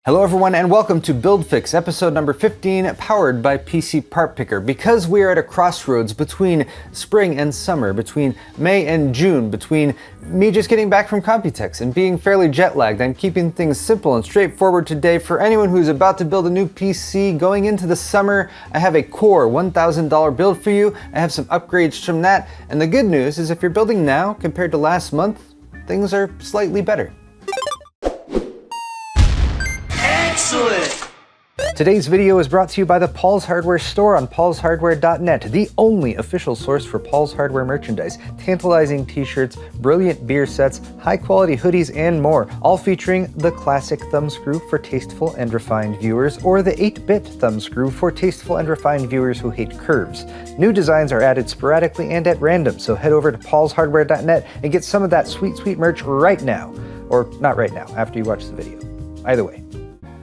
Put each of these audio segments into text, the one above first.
Hello everyone and welcome to Build Fix episode number 15, powered by PCPartPicker. Because we are at a crossroads between spring and summer, between May and June, between me just getting back from Computex and being fairly jet lagged, I'm keeping things simple and straightforward today. For anyone who's about to build a new PC going into the summer, I have a core $1,000 build for you. I have some upgrades from that, and the good news is if you're building now compared to last month, things are slightly better. Excellent! Today's video is brought to you by the Paul's Hardware store on paulshardware.net, the only official source for Paul's Hardware merchandise. Tantalizing t-shirts, brilliant beer sets, high-quality hoodies, and more, all featuring the classic thumbscrew for tasteful and refined viewers, or the 8-bit thumbscrew for tasteful and refined viewers who hate curves. New designs are added sporadically and at random, so head over to paulshardware.net and get some of that sweet, sweet merch right now. Or not right now, after you watch the video. Either way.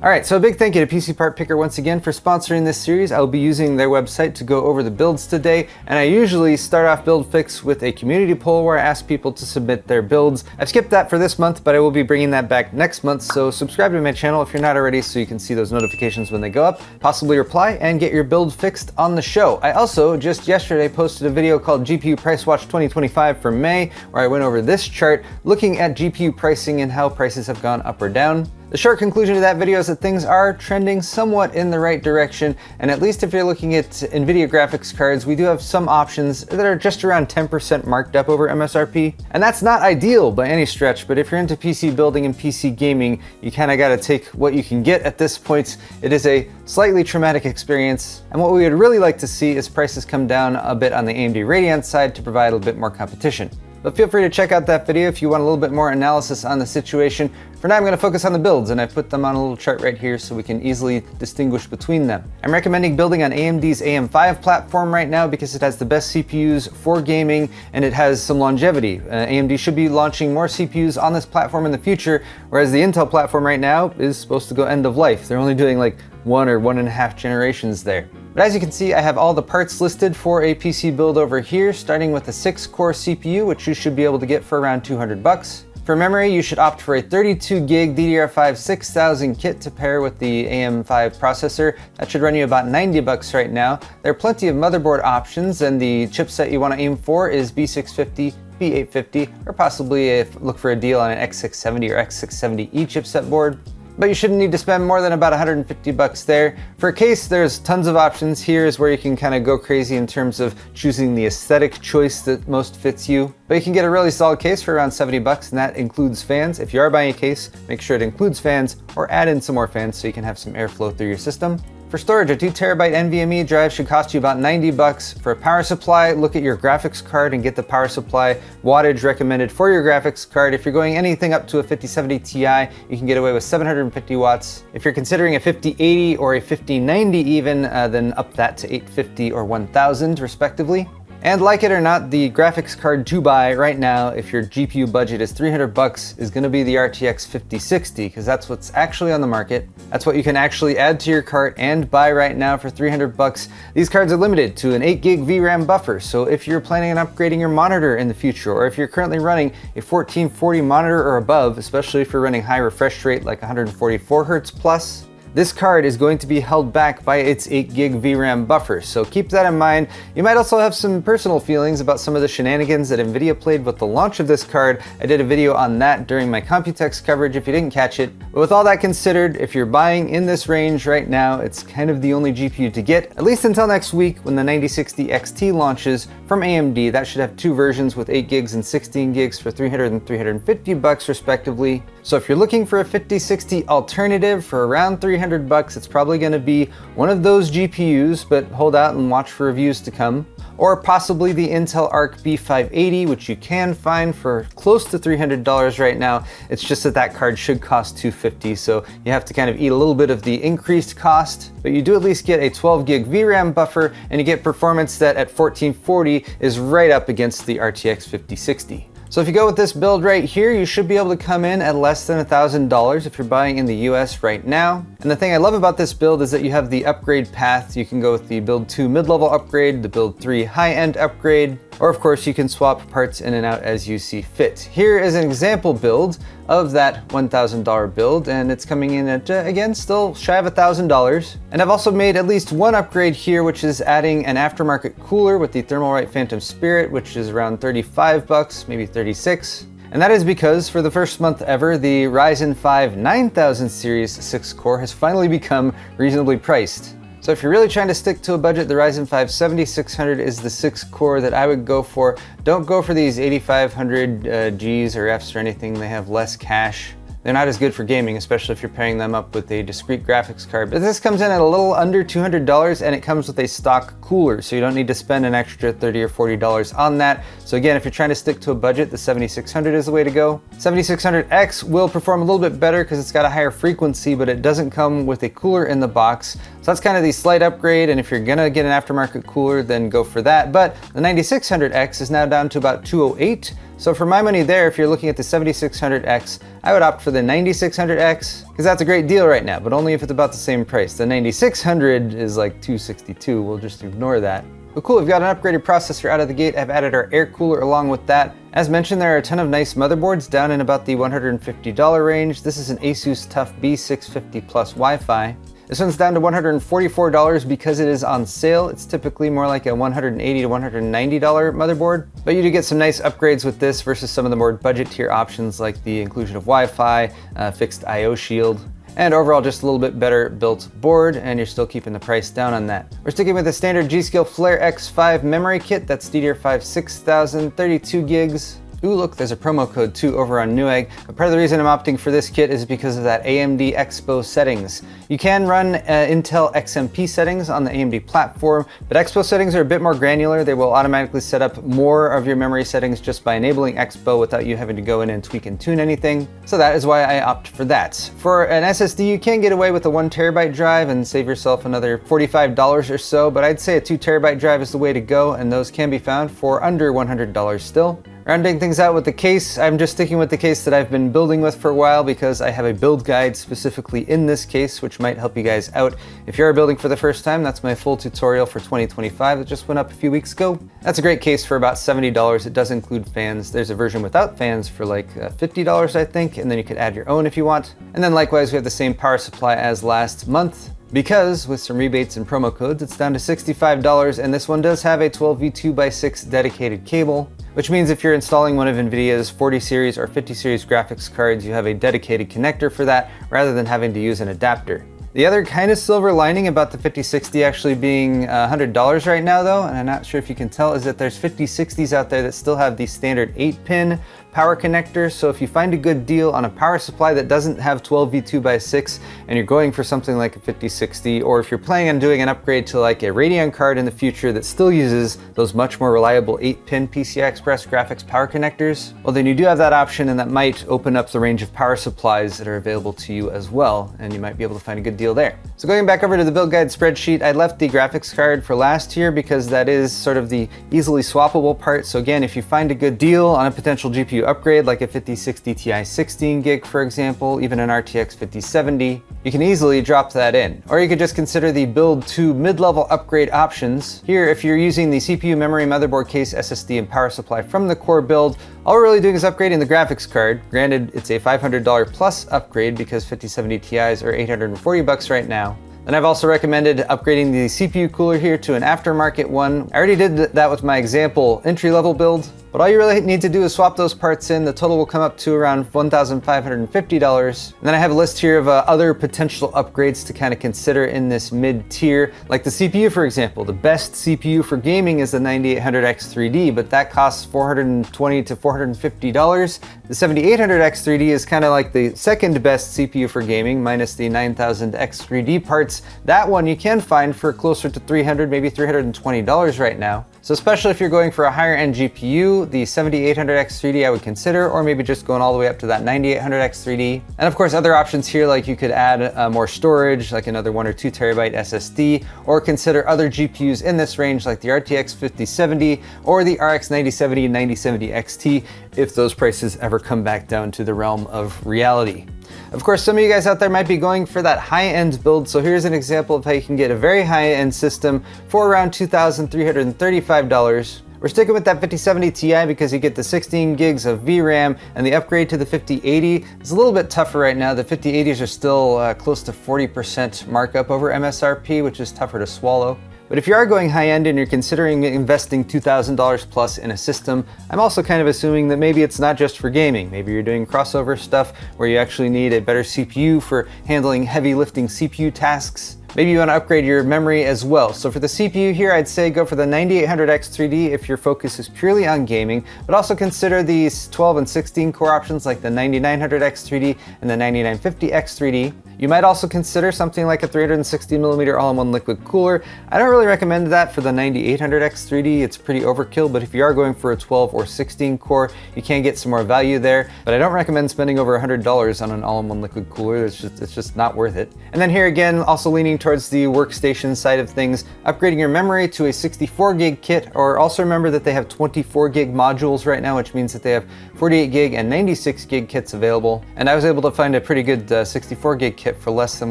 Alright, so a big thank you to PCPartPicker once again for sponsoring this series. I'll be using their website to go over the builds today, and I usually start off Build Fix with a community poll where I ask people to submit their builds. I've skipped that for this month, but I will be bringing that back next month, so subscribe to my channel if you're not already so you can see those notifications when they go up, possibly reply, and get your build fixed on the show. I also, just yesterday, posted a video called GPU Price Watch 2025 for May, where I went over this chart, looking at GPU pricing and how prices have gone up or down. The short conclusion to that video is that things are trending somewhat in the right direction, and at least if you're looking at NVIDIA graphics cards, we do have some options that are just around 10% marked up over MSRP. And that's not ideal by any stretch, but if you're into PC building and PC gaming, you kind of got to take what you can get at this point. It is a slightly traumatic experience, and what we would really like to see is prices come down a bit on the AMD Radeon side to provide a bit more competition. But feel free to check out that video if you want a little bit more analysis on the situation. For now, I'm going to focus on the builds, and I've put them on a little chart right here so we can easily distinguish between them. I'm recommending building on AMD's AM5 platform right now because it has the best CPUs for gaming and it has some longevity. AMD should be launching more CPUs on this platform in the future, whereas the Intel platform right now is supposed to go end of life. They're only doing like 1 or 1.5 generations there. But as you can see, I have all the parts listed for a PC build over here, starting with a 6-core CPU, which you should be able to get for around $200. For memory, you should opt for a 32 gig DDR5 6000 kit to pair with the AM5 processor. That should run you about $90 right now. There are plenty of motherboard options, and the chipset you want to aim for is B650, B850, or possibly look for a deal on an X670 or X670E chipset board. But you shouldn't need to spend more than about $150 there. For a case, there's tons of options. Here is where you can kind of go crazy in terms of choosing the aesthetic choice that most fits you. But you can get a really solid case for around $70, and that includes fans. If you are buying a case, make sure it includes fans, or add in some more fans so you can have some airflow through your system. For storage, a 2TB NVMe drive should cost you about $90. For a power supply, look at your graphics card and get the power supply wattage recommended for your graphics card. If you're going anything up to a 5070 Ti, you can get away with 750 watts. If you're considering a 5080 or a 5090 even, then up that to 850 or 1000 respectively. And like it or not, the graphics card to buy right now, if your GPU budget is $300, is going to be the RTX 5060, because that's what's actually on the market. That's what you can actually add to your cart and buy right now for $300. These cards are limited to an 8 gig VRAM buffer, so if you're planning on upgrading your monitor in the future, or if you're currently running a 1440 monitor or above, especially if you're running high refresh rate like 144 Hz plus, this card is going to be held back by its 8 gig VRAM buffer, so keep that in mind. You might also have some personal feelings about some of the shenanigans that NVIDIA played with the launch of this card. I did a video on that during my Computex coverage if you didn't catch it. But with all that considered, if you're buying in this range right now, it's kind of the only GPU to get, at least until next week when the 9060 XT launches from AMD. That should have 2 versions with 8 gigs and 16 gigs for $300 and $350 respectively. So if you're looking for a 5060 alternative for around $300, it's probably going to be one of those GPUs, but hold out and watch for reviews to come. Or possibly the Intel Arc B580, which you can find for close to $300 right now. It's just that that card should cost $250, so you have to kind of eat a little bit of the increased cost, but you do at least get a 12 gig VRAM buffer, and you get performance that at 1440 is right up against the RTX 5060. So if you go with this build right here, you should be able to come in at less than $1,000 if you're buying in the US right now. And the thing I love about this build is that you have the upgrade path. You can go with the build 2 mid-level upgrade, the build 3 high-end upgrade. Or of course, you can swap parts in and out as you see fit. Here is an example build of that $1,000 build, and it's coming in at, again, still shy of $1,000. And I've also made at least one upgrade here, which is adding an aftermarket cooler with the Thermalright Phantom Spirit, which is around 35 bucks, maybe 36. And that is because for the first month ever, the Ryzen 5 9000 series 6-core has finally become reasonably priced. So if you're really trying to stick to a budget, the Ryzen 5 7600 is the 6-core that I would go for. Don't go for these 8500 Gs or Fs or anything. They have less cache. They're not as good for gaming, especially if you're pairing them up with a discrete graphics card. But this comes in at a little under $200, and it comes with a stock cooler, so you don't need to spend an extra $30 or $40 on that. So again, if you're trying to stick to a budget, the 7600 is the way to go. 7600X will perform a little bit better because it's got a higher frequency, but it doesn't come with a cooler in the box. So that's kind of the slight upgrade, and if you're gonna get an aftermarket cooler, then go for that. But the 9600X is now down to about $208. So for my money there, if you're looking at the 7600X, I would opt for the 9600X, because that's a great deal right now, but only if it's about the same price. The 9600 is like $262, we'll just ignore that. But cool, we've got an upgraded processor out of the gate. I've added our air cooler along with that. As mentioned, there are a ton of nice motherboards down in about the $150 range. This is an Asus TUF B650 Plus Wi-Fi. This one's down to $144 because it is on sale. It's typically more like a $180 to $190 motherboard, but you do get some nice upgrades with this versus some of the more budget tier options like the inclusion of Wi-Fi, fixed I/O shield, and overall just a little bit better built board, and you're still keeping the price down on that. We're sticking with the standard G.Skill Flare X5 memory kit. That's DDR5 6000, 32 gigs. Ooh, look, there's a promo code too over on Newegg. But part of the reason I'm opting for this kit is because of that AMD Expo settings. You can run Intel XMP settings on the AMD platform, but Expo settings are a bit more granular. They will automatically set up more of your memory settings just by enabling Expo without you having to go in and tweak and tune anything. So that is why I opt for that. For an SSD, you can get away with a 1TB drive and save yourself another $45 or so, but I'd say a 2TB drive is the way to go, and those can be found for under $100 still. Rounding things out with the case, I'm just sticking with the case that I've been building with for a while because I have a build guide specifically in this case, which might help you guys out. If you are building for the first time, that's my full tutorial for 2025 that just went up a few weeks ago. That's a great case for about $70. It does include fans. There's a version without fans for like $50, I think, and then you could add your own if you want. And then likewise, we have the same power supply as last month, because with some rebates and promo codes, it's down to $65, and this one does have a 12V2x6 dedicated cable, which means if you're installing one of NVIDIA's 40 series or 50 series graphics cards, you have a dedicated connector for that rather than having to use an adapter. The other kind of silver lining about the 5060 actually being $100 right now though, and I'm not sure if you can tell, is that there's 5060s out there that still have the standard 8-pin power connector. So if you find a good deal on a power supply that doesn't have 12V2x6 and you're going for something like a 5060, or if you're planning on doing an upgrade to like a Radeon card in the future that still uses those much more reliable 8-pin PCI Express graphics power connectors, well then you do have that option, and that might open up the range of power supplies that are available to you as well, and you might be able to find a good deal there. So going back over to the build guide spreadsheet, I left the graphics card for last year because that is sort of the easily swappable part. So again, if you find a good deal on a potential GPU upgrade like a 5060 Ti 16 gig, for example, even an RTX 5070, you can easily drop that in. Or you could just consider the build to mid-level upgrade options. Here, if you're using the CPU, memory, motherboard case, SSD, and power supply from the core build, all we're really doing is upgrading the graphics card. Granted, it's a $500 plus upgrade because 5070 Ti's are $840 right now. Then I've also recommended upgrading the CPU cooler here to an aftermarket one. I already did that with my example entry-level build, but all you really need to do is swap those parts in. The total will come up to around $1,550. And then I have a list here of other potential upgrades to kind of consider in this mid-tier, like the CPU, for example. The best CPU for gaming is the 9800X3D, but that costs $420 to $450. The 7800X3D is kind of like the second best CPU for gaming, minus the 9000X3D parts. That one you can find for closer to $300, maybe $320 right now. So especially if you're going for a higher end GPU, the 7800X3D I would consider, or maybe just going all the way up to that 9800X3D. And of course, other options here, like you could add more storage, like another 1 or 2 terabyte SSD, or consider other GPUs in this range, like the RTX 5070 or the RX 9070 and 9070 XT, if those prices ever come back down to the realm of reality. Of course, some of you guys out there might be going for that high-end build, so here's an example of how you can get a very high-end system for around $2,335. We're sticking with that 5070 Ti because you get the 16 gigs of VRAM, and the upgrade to the 5080 is a little bit tougher right now. The 5080s are still close to 40% markup over MSRP, which is tougher to swallow. But if you are going high end and you're considering investing $2,000 plus in a system, I'm also kind of assuming that maybe it's not just for gaming. Maybe you're doing crossover stuff where you actually need a better CPU for handling heavy lifting CPU tasks. Maybe you want to upgrade your memory as well. So for the CPU here, I'd say go for the 9800X3D if your focus is purely on gaming, but also consider these 12 and 16 core options like the 9900X3D and the 9950X3D. You might also consider something like a 360mm all-in-one liquid cooler. I don't really recommend that for the 9800X3D. It's pretty overkill, but if you are going for a 12 or 16 core, you can get some more value there. But I don't recommend spending over $100 on an all-in-one liquid cooler. It's just not worth it. And then here again, also leaning towards the workstation side of things, upgrading your memory to a 64 gig kit, or also remember that they have 24 gig modules right now, which means that they have 48 gig and 96 gig kits available. And I was able to find a pretty good 64 gig kit for less than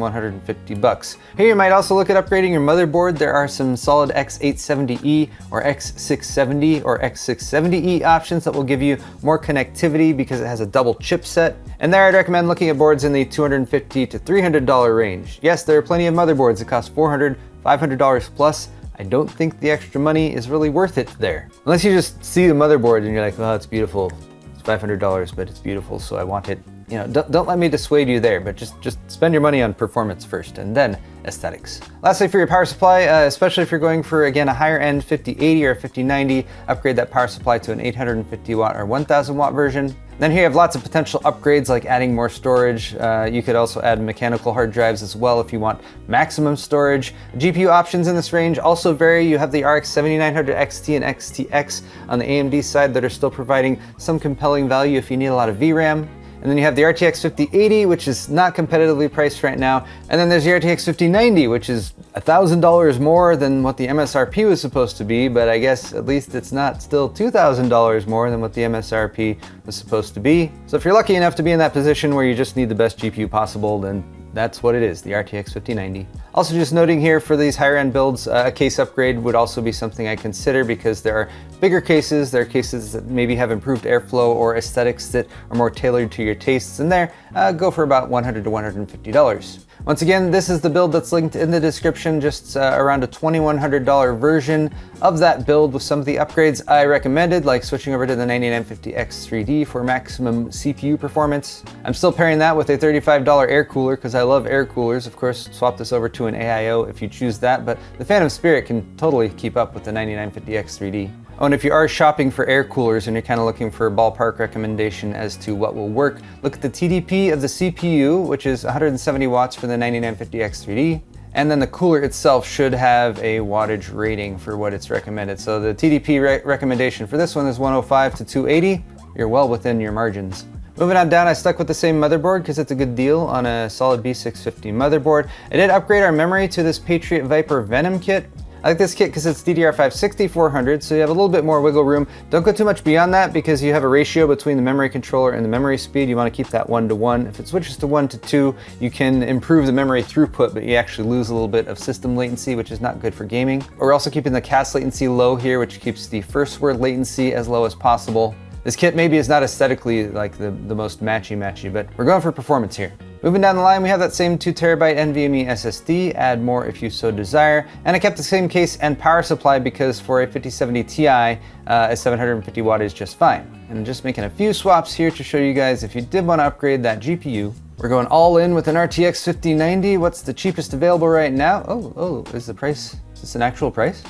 150 bucks. Here you might also look at upgrading your motherboard. There are some solid X870E or X670 or X670E options that will give you more connectivity because it has a double chipset. And there I'd recommend looking at boards in the $250 to $300 range. Yes, there are plenty of motherboards that cost $400, $500 plus. I don't think the extra money is really worth it there. Unless you just see the motherboard and you're like, oh, it's beautiful. It's $500, but it's beautiful, so I want it. You know, don't let me dissuade you there, but just spend your money on performance first and then aesthetics. Lastly, for your power supply, especially if you're going for, again, a higher end 5080 or 5090, upgrade that power supply to an 850 watt or 1000 watt version. Then here you have lots of potential upgrades like adding more storage. You could also add mechanical hard drives as well if you want maximum storage. GPU options in this range also vary. You have the RX 7900 XT and XTX on the AMD side that are still providing some compelling value if you need a lot of VRAM. And then you have the RTX 5080, which is not competitively priced right now. And then there's the RTX 5090, which is $1,000 more than what the MSRP was supposed to be, but I guess at least it's not still $2,000 more than what the MSRP was supposed to be. So if you're lucky enough to be in that position where you just need the best GPU possible, then that's what it is, the RTX 5090. Also just noting here for these higher end builds, a case upgrade would also be something I consider because there are bigger cases, there are cases that maybe have improved airflow or aesthetics that are more tailored to your tastes, and there, go for about $100 to $150. Once again, this is the build that's linked in the description, just around a $2,100 version of that build with some of the upgrades I recommended, like switching over to the 9950X3D for maximum CPU performance. I'm still pairing that with a $35 air cooler because I love air coolers. Of course, swap this over to an AIO if you choose that, but the Phantom Spirit can totally keep up with the 9950X3D. Oh, and if you are shopping for air coolers and you're kind of looking for a ballpark recommendation as to what will work, look at the TDP of the CPU, which is 170 watts for the 9950X3D. And then the cooler itself should have a wattage rating for what it's recommended. So the TDP recommendation for this one is 105 to 280. You're well within your margins. Moving on down, I stuck with the same motherboard because it's a good deal on a solid B650 motherboard. I did upgrade our memory to this Patriot Viper Venom kit. I like this kit because it's DDR5 6400, so you have a little bit more wiggle room. Don't go too much beyond that because you have a ratio between the memory controller and the memory speed. You want to keep that 1:1. If it switches to 1:2, you can improve the memory throughput, but you actually lose a little bit of system latency, which is not good for gaming. We're also keeping the CAS latency low here, which keeps the first word latency as low as possible. This kit maybe is not aesthetically like the most matchy, but we're going for performance here. Moving down the line, we have that same 2TB NVMe SSD, add more if you so desire. And I kept the same case and power supply because for a 5070 Ti, a 750 watt is just fine. And I'm just making a few swaps here to show you guys if you did want to upgrade that GPU. We're going all in with an RTX 5090. What's the cheapest available right now? Oh, is the price, is this an actual price?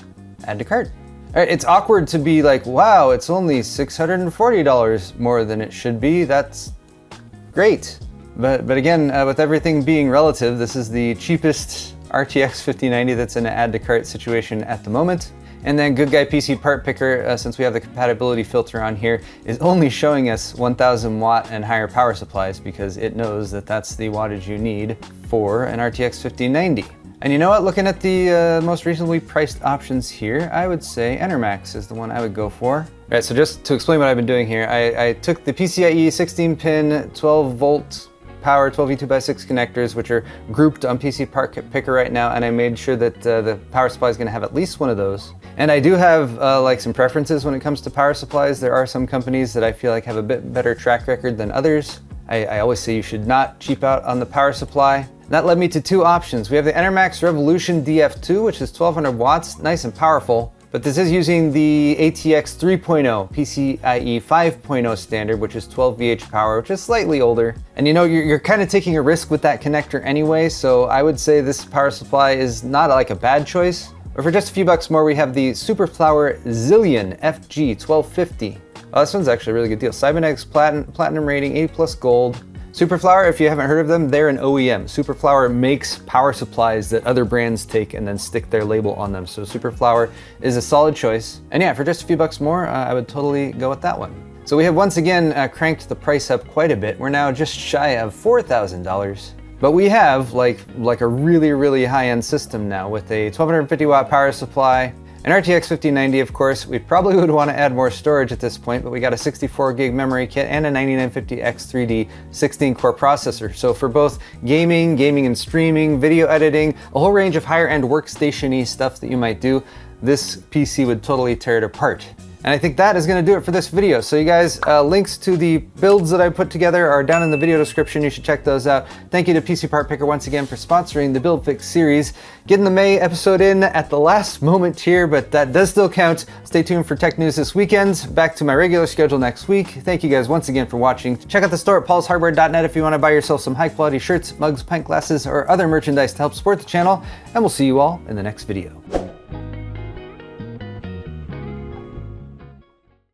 Add to cart. All right, it's awkward to be like, wow, it's only $640 more than it should be. That's great. But again, with everything being relative, this is the cheapest RTX 5090 that's in an add to cart situation at the moment. And then Good Guy PC Part Picker, since we have the compatibility filter on here, is only showing us 1000 watt and higher power supplies because it knows that that's the wattage you need for an RTX 5090. And you know what, looking at the most reasonably priced options here, I would say Enermax is the one I would go for. All right, so just to explain what I've been doing here, I took the PCIe 16-pin 12 volt power 12V2x6 connectors, which are grouped on PCPartPicker right now, and I made sure that the power supply is going to have at least one of those. And I do have like some preferences when it comes to power supplies. There are some companies that I feel like have a bit better track record than others. I always say you should not cheap out on the power supply. That led me to two options. We have the Enermax Revolution DF2, which is 1200 watts, nice and powerful. But this is using the ATX 3.0 PCIe 5.0 standard, which is 12 VH power, which is slightly older. And you know, you're kind of taking a risk with that connector anyway, so I would say this power supply is not like a bad choice. But for just a few bucks more, we have the Superflower Zillion FG 1250. Oh, this one's actually a really good deal. Cybernetics Platinum rating, 80 plus gold. Superflower, if you haven't heard of them, they're an OEM. Superflower makes power supplies that other brands take and then stick their label on them. So Superflower is a solid choice. And yeah, for just a few bucks more, I would totally go with that one. So we have once again cranked the price up quite a bit. We're now just shy of $4,000. But we have like a really high-end system now with a 1250 watt power supply, an RTX 5090, of course. We probably would want to add more storage at this point, but we got a 64 gig memory kit and a 9950X3D 16-core processor. So for both gaming and streaming, video editing, a whole range of higher-end workstation-y stuff that you might do, this PC would totally tear it apart. And I think that is going to do it for this video. So you guys, links to the builds that I put together are down in the video description. You should check those out. Thank you to PCPartPicker once again for sponsoring the Build Fix series. Getting the May episode in at the last moment here, but that does still count. Stay tuned for tech news this weekend. Back to my regular schedule next week. Thank you guys once again for watching. Check out the store at paulshardware.net if you want to buy yourself some high quality shirts, mugs, pint glasses, or other merchandise to help support the channel. And we'll see you all in the next video.